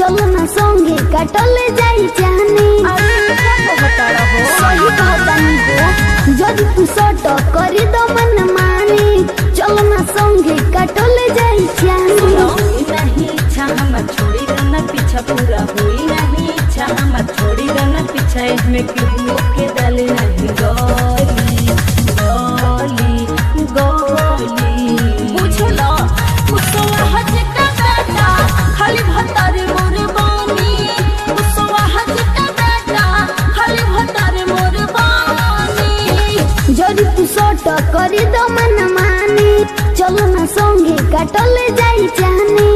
चलो ना संगे काटल जाई चाहनी। सही कहतानी हो जब तू सट करी दो मन मानी। चलो ना संगे काटल जाई चाहनी। नहीं इच्छा हमर छोड़ी रहना पीछा पूरा हुई नहीं इच्छा हमर छोड़ी रहना पीछा इसमें क्यों के डाले नहीं गोली गोली गोली पूछो ना मुसवा हज का बेटा खाली भतारे मोर बानी। मुसवा हज का बेटा खाली भतारे मोर बानी। जब तू सट करी दो मन मानी। चलो ना संगे काटल जाई चाहनी।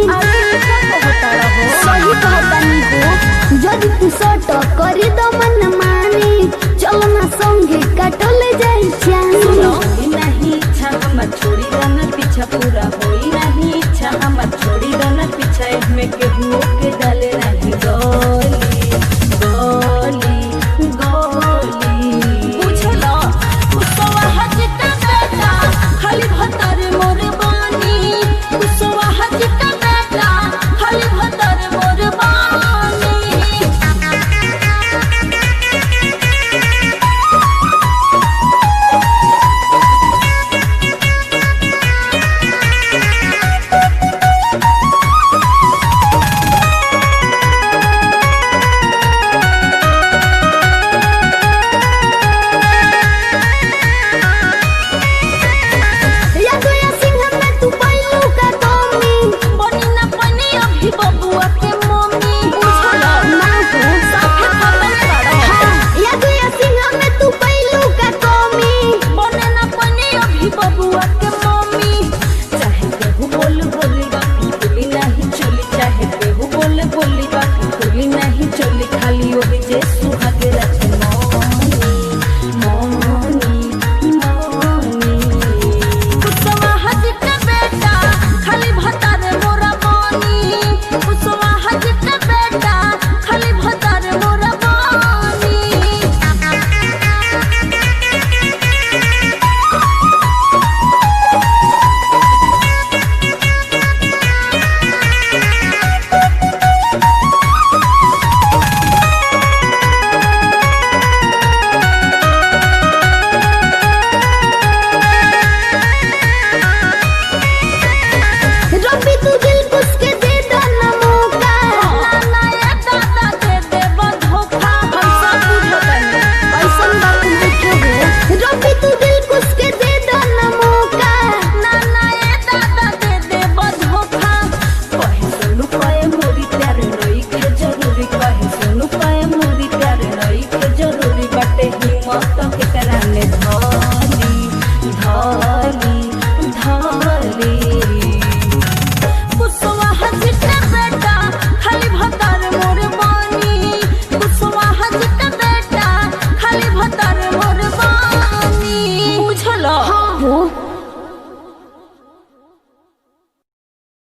सही कहतानी हो जब तू सट करी दो मन मानी। चलो ना संगे काटल जाई चाहनी। नहीं इच्छा हमर छोड़ी रहना पीछा पूरा होई नहीं इच्छा हमर छोड़ी रहना पीछा इसमें केहू के डाले नहीं गोली गोली गोली पूछो ना मुसवा हज का बेटा खाली भतारे मोर बानी। मुसवा हज का बेटा खाली भतारे मोर बानी। जरूरी बाटे हिम्मत